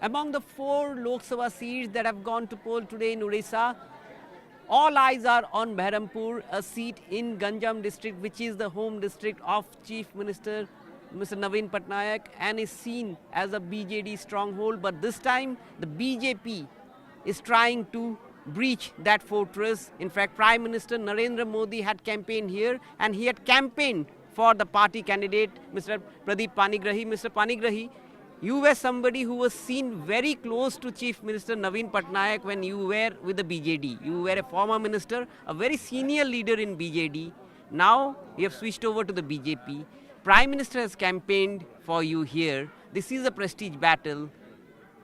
Among the 4 Lok Sabha seats that have gone to poll today in Odisha, all eyes are on Behrampur, a seat in Ganjam district, which is the home district of Chief Minister Mr. Naveen Patnaik and is seen as a BJD stronghold. But this time, the BJP is trying to breach that fortress. In fact, Prime Minister Narendra Modi had campaigned here and he had campaigned for the party candidate, Mr. Pradeep Panigrahi. Mr. Panigrahi, you were somebody who was seen very close to Chief Minister Naveen Patnaik when you were with the BJD. You were a former minister, a very senior leader in BJD. Now you have switched over to the BJP. Prime Minister has campaigned for you here. This is a prestige battle.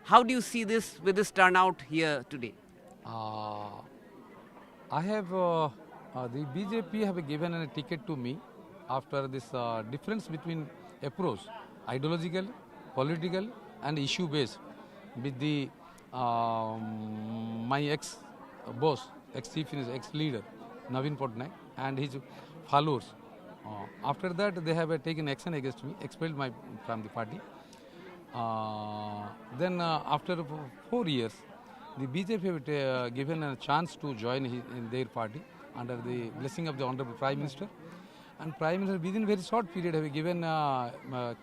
How do you see this with this turnout here today? I have the BJP have given a ticket to me after this difference between approach, ideological, political, and issue based with the my ex-boss, ex-chief, ex-leader Naveen Patnaik and his followers. After that, they have taken action against me, expelled me from the party. Then after 4 years, the BJP have given a chance to join in their party under the blessing of the Honorable Prime Minister. And Prime Minister within very short period have given a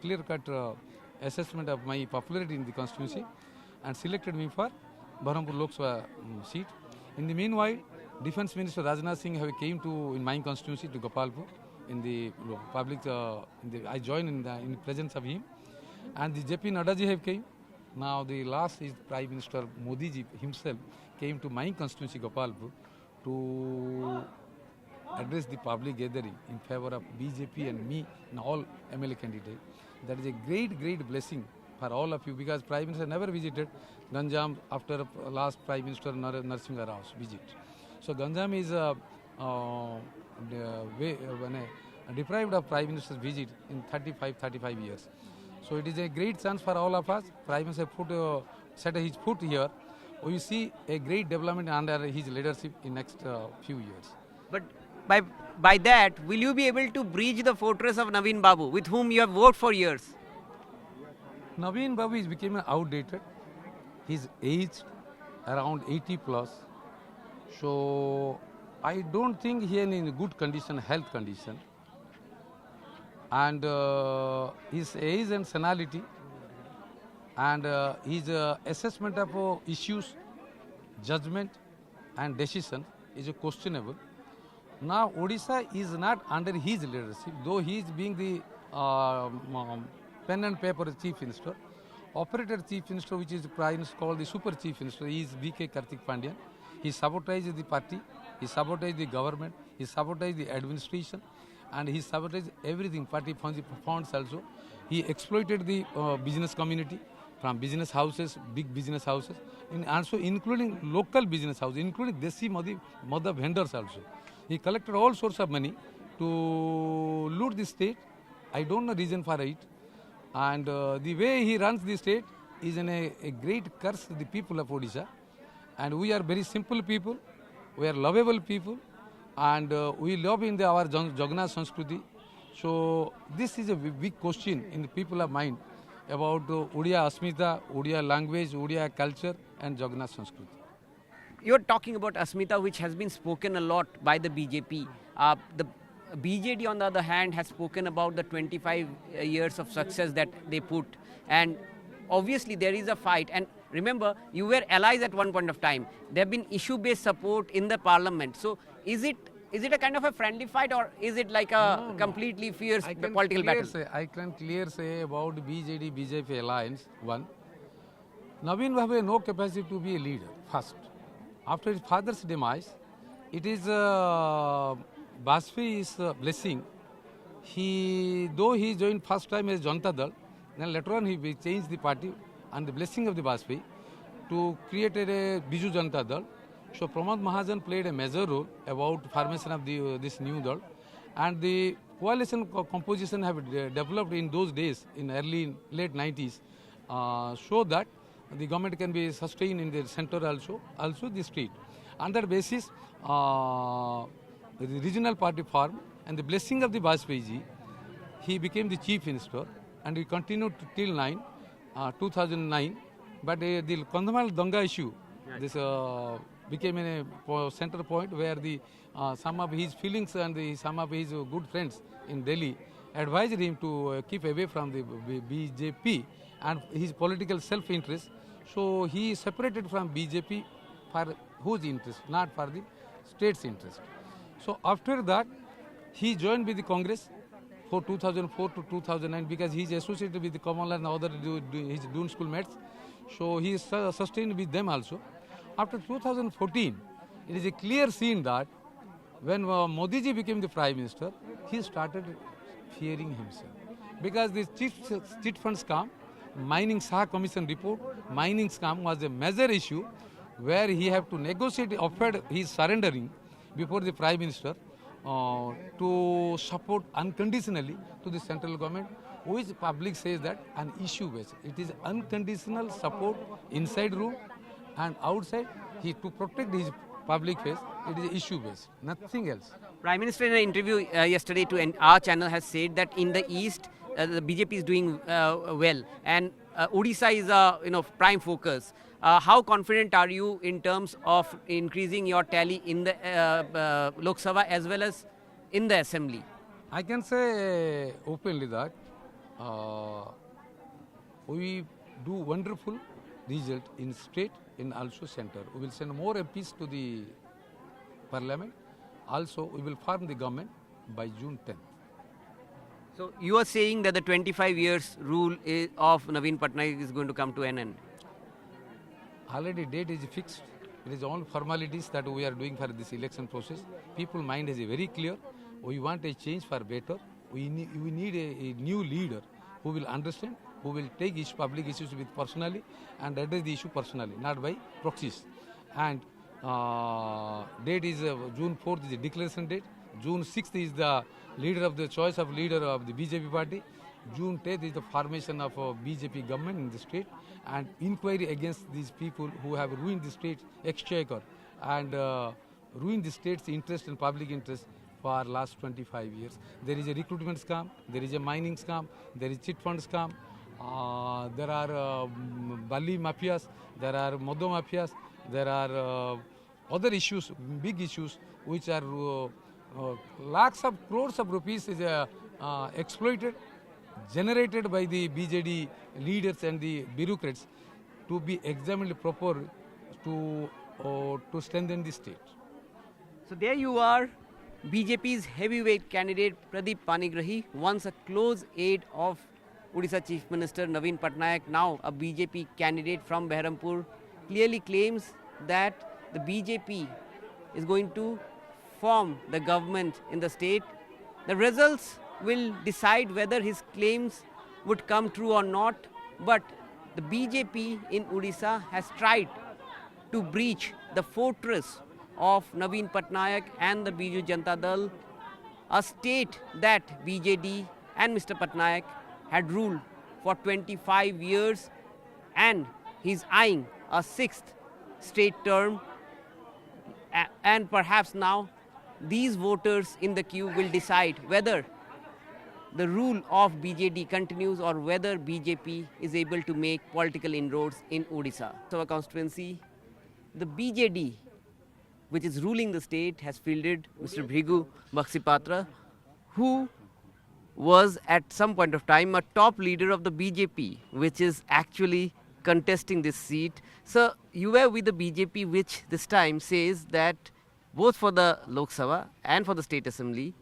clear-cut assessment of my popularity in the constituency and selected me for Behrampur Lok Sabha seat. In the meanwhile, Defence Minister Rajnath Singh have came to in my constituency to Gopalpur in the public. I joined in the presence of him, and the JP Nadda ji have came. Now the last is Prime Minister Modi ji himself came to my constituency Gopalpur to address the public gathering in favor of BJP and me and all MLA candidates. That is a great blessing for all of you because Prime Minister never visited Ganjam after last Prime Minister Narasimha Rao's visit. So Ganjam is deprived of Prime Minister's visit in 35 years. So it is a great chance for all of us. Prime Minister set his foot here. We see a great development under his leadership in next few years. But by that, will you be able to breach the fortress of Naveen Babu, with whom you have worked for years? Naveen Babu is becoming outdated. He's aged around 80 plus. So I don't think he is in good condition, health condition. And his age and senility and his assessment of issues, judgment and decision is questionable. Now Odisha is not under his leadership, though he is being the pen and paper chief minister. Operator chief minister, which is called the super chief minister, is VK Karthik Pandyan. He sabotaged the party, he sabotaged the government, he sabotaged the administration, and he sabotaged everything, party funds also. He exploited the business community from business houses, big business houses, and also including local business houses, including Desi Mother vendors also. He collected all sorts of money to loot the state. I don't know reason for it. And the way he runs the state is a great curse to the people of Odisha. And we are very simple people. We are lovable people. And we love in our Jagannath Sanskruti. So this is a big question in the people of mind about Odia Asmita, Odia language, Odia culture and Jagannath Sanskruti. You're talking about Asmita, which has been spoken a lot by the BJP. The BJD, on the other hand, has spoken about the 25 years of success that they put. And obviously, there is a fight. And remember, you were allies at one point of time. There have been issue-based support in the parliament. So is it a kind of a friendly fight, or is it like a completely fierce political battle? I can clearly say about BJD-BJP alliance, one, Naveen Babu has no capacity to be a leader, first. After his father's demise, it is Bajpayee's blessing. Though he joined first time as Janata Dal, then later on he changed the party and the blessing of the Bajpayee to create a Biju Janata Dal. So Pramod Mahajan played a major role about formation of this new Dal, and the coalition composition have developed in those days in late 90s, so that the government can be sustained in the center also the state. On that basis, the regional party formed, and the blessing of the Bajpayee ji, he became the chief minister, and he continued till 2009 But the Kandhamal Danga issue, this became a center point where the some of his feelings and some of his good friends in Delhi advised him to keep away from the BJP and his political self-interest. So he separated from BJP for whose interest, not for the state's interest. So after that, he joined with the Congress for 2004 to 2009 because he is associated with the Kamal and other his Doon school mates. So he is sustained with them also. After 2014, it is a clear scene that when Modi ji became the Prime Minister, he started fearing himself. Because this chit fund scam, mining Saha Commission report, mining scam was a major issue where he have to negotiate, offered his surrendering before the Prime Minister to support unconditionally to the central government, which public says that an issue based. It is unconditional support inside room and outside. He to protect his public face. It is issue based, nothing else. Prime Minister in an interview yesterday to our channel has said that in the east the BJP is doing well and Odisha is a prime focus. How confident are you in terms of increasing your tally in the Lok Sabha as well as in the Assembly? I can say openly that we do wonderful result in state, in also center. We will send more MPs to the Parliament. Also, we will form the government by June 10th. So you are saying that the 25 years rule of Naveen Patnaik is going to come to an end? Already date is fixed. It is all formalities that we are doing for this election process. People mind is very clear. We want a change for better. We need a new leader who will understand, who will take public issues with personally and address the issue personally, not by proxies. And date is June 4th is the declaration date. June 6th is the leader of the choice of leader of the BJP party. June 10th is the formation of a BJP government in the state and inquiry against these people who have ruined the state exchequer and ruined the state's interest and public interest for last 25 years. There is a recruitment scam, there is a mining scam, there is chit fund scam, there are Bali mafias, there are Modo mafias, there are other issues, big issues, which are lakhs of crores of rupees is exploited, generated by the BJD leaders and the bureaucrats to be examined properly to strengthen the state. So there you are, BJP's heavyweight candidate Pradeep Panigrahi, once a close aide of Odisha Chief Minister Naveen Patnaik, now a BJP candidate from Beharampur, clearly claims that the BJP is going to form the government in the state. The results will decide whether his claims would come true or not, but the BJP in Odisha has tried to breach the fortress of Naveen Patnaik and the Biju Janata Dal, a state that BJD and Mr. Patnaik had ruled for 25 years, and he's eyeing a 6th straight term, and perhaps now these voters in the queue will decide whether the rule of BJD continues or whether BJP is able to make political inroads in Odisha. So our constituency, the BJD, which is ruling the state, has fielded Mr. Bhrigu Bakshipatra, who was at some point of time a top leader of the BJP, which is actually contesting this seat. So you were with the BJP, which this time says that both for the Lok Sabha and for the State Assembly,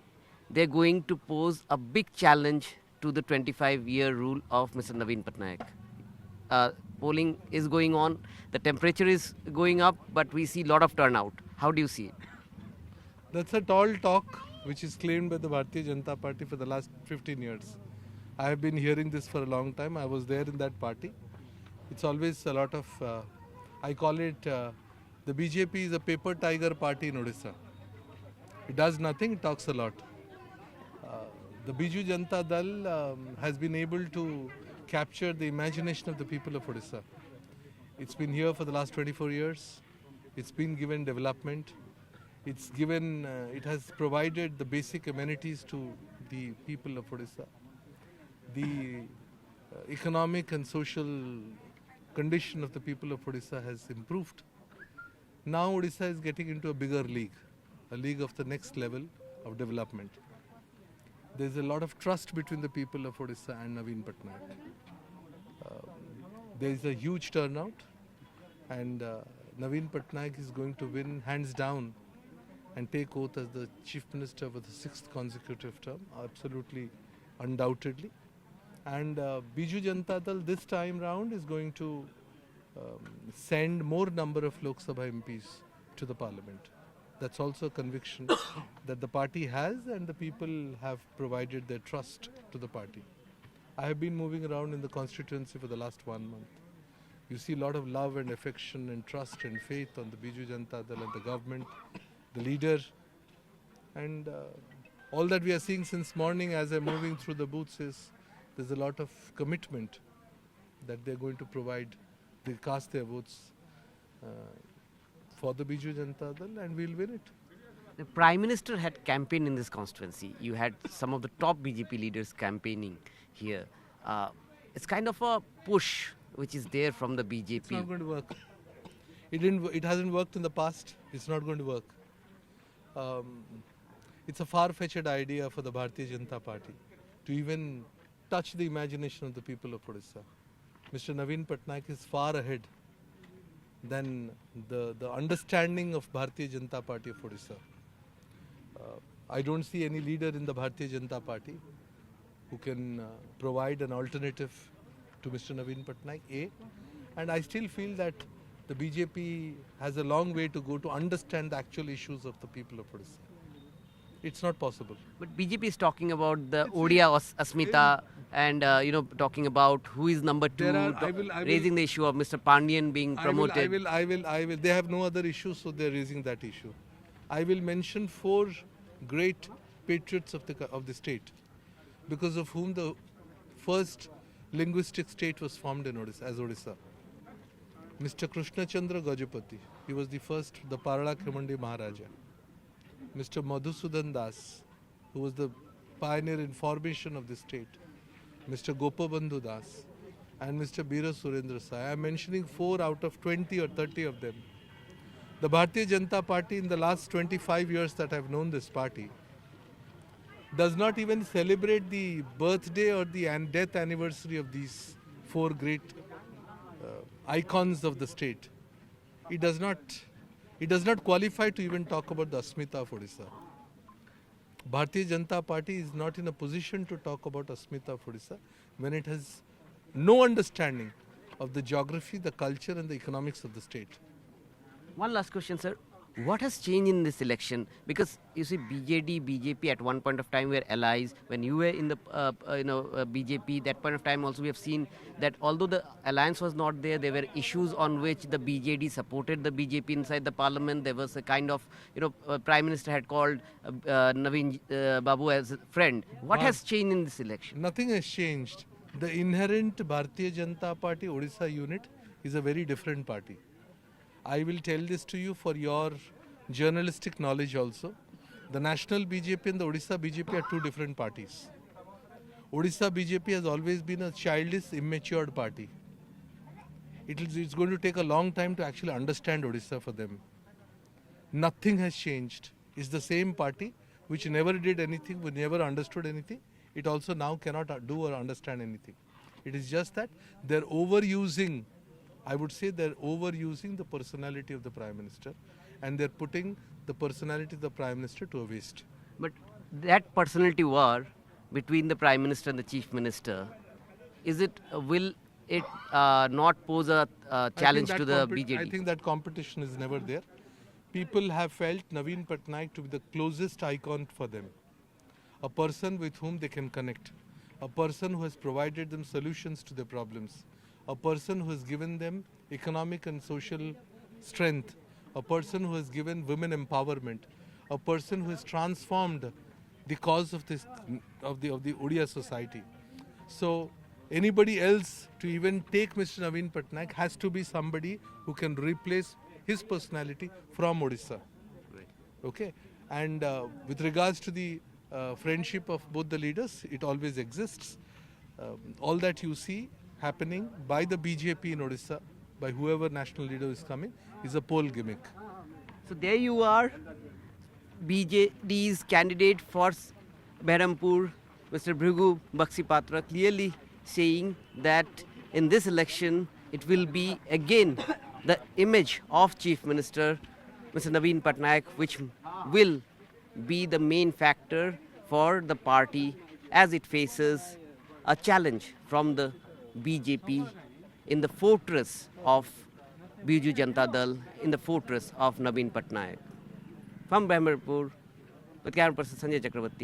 they're going to pose a big challenge to the 25-year rule of Mr. Naveen Patnaik. Polling is going on, the temperature is going up, but we see a lot of turnout. How do you see it? That's a tall talk which is claimed by the Bharatiya Janata Party for the last 15 years. I have been hearing this for a long time. I was there in that party. It's always a lot of, I call it, the BJP is a paper tiger party in Odisha. It does nothing, it talks a lot. The Biju Janata Dal has been able to capture the imagination of the people of Odisha. It's been here for the last 24 years. It's been given development. It's given, it has provided the basic amenities to the people of Odisha. The economic and social condition of the people of Odisha has improved. Now Odisha is getting into a bigger league, a league of the next level of development. There is a lot of trust between the people of Odisha and Naveen Patnaik. There is a huge turnout, and Naveen Patnaik is going to win hands down and take oath as the Chief Minister for the 6th consecutive term, absolutely, undoubtedly. And Biju Janata Dal this time round is going to send more number of Lok Sabha MPs to the Parliament. That's also a conviction that the party has, and the people have provided their trust to the party. I have been moving around in the constituency for the last 1 month. You see a lot of love and affection and trust and faith on the Biju Janata Dal and the government, the leader, and all that we are seeing since morning as I'm moving through the booths is there's a lot of commitment that they're going to provide. They cast their votes for the Biju Janata Dal, and we'll win it. The Prime Minister had campaigned in this constituency. You had some of the top BJP leaders campaigning here. It's kind of a push which is there from the BJP. It's not going to work. It hasn't worked in the past. It's not going to work. It's a far-fetched idea for the Bharatiya Janata Party to even touch the imagination of the people of Odisha. Mr. Naveen Patnaik is far ahead than the understanding of Bharatiya Janata Party of Odisha. I don't see any leader in the Bharatiya Janata Party who can provide an alternative to Mr. Naveen Patnaik, A. And I still feel that the BJP has a long way to go to understand the actual issues of the people of Odisha. It's not possible. But BJP is talking about the Odia Asmita and talking about who is number 2, raising the issue of Mr. Pandian being promoted. I will. They have no other issues, so they are raising that issue. I will mention 4 great patriots of the state, because of whom the first linguistic state was formed in Odisha, as Odisha. Mr. Krishna Chandra Gajapati, he was the first, the Parala Khemandi Maharaja. Mr. Madhusudan Das, who was the pioneer in formation of the state. Mr. Gopabandhu Das and Mr. Bira Surendra Sai. I am mentioning 4 out of 20 or 30 of them. The Bharatiya Janata Party in the last 25 years that I have known this party does not even celebrate the birthday or the death anniversary of these 4 great icons of the state. It does not qualify to even talk about the Asmita of Odisha. Bharatiya Janata Party is not in a position to talk about Asmita of Odisha when it has no understanding of the geography, the culture and the economics of the state. One last question, sir. What has changed in this election? Because you see, BJP at one point of time were allies. When you were in the BJP, that point of time also we have seen that although the alliance was not there, there were issues on which the BJD supported the BJP inside the parliament. There was a kind of, Prime Minister had called Naveen Babu as a friend. What has changed in this election? Nothing has changed. The inherent Bharatiya Janata Party Odisha unit is a very different party. I will tell this to you for your journalistic knowledge also. The National BJP and the Odisha BJP are 2 different parties. Odisha BJP has always been a childish, immature party. It's going to take a long time to actually understand Odisha for them. Nothing has changed. It's the same party which never did anything, which never understood anything. It also now cannot do or understand anything. It is just that they're overusing, I would say they're overusing the personality of the Prime Minister, and they're putting the personality of the Prime Minister to a waste. But that personality war between the Prime Minister and the Chief Minister, will it not pose a challenge to the BJD? I think that competition is never there. People have felt Naveen Patnaik to be the closest icon for them. A person with whom they can connect. A person who has provided them solutions to their problems. A person who has given them economic and social strength, a person who has given women empowerment, a person who has transformed the cause of the Odia society. So anybody else to even take Mr. Naveen Patnaik has to be somebody who can replace his personality from Odisha. Okay, and with regards to the friendship of both the leaders, it always exists. All that you see happening by the BJP in Odisha, by whoever national leader is coming, is a poll gimmick. So there you are, BJD's candidate for Berhampur, Mr. Bhrigu Bakshipatra, clearly saying that in this election it will be again the image of Chief Minister Mr. Naveen Patnaik which will be the main factor for the party as it faces a challenge from the BJP in the fortress of Biju Janata Dal, in the fortress of Naveen Patnaik. From Berhampur, with camera person Sanjay Chakravarti.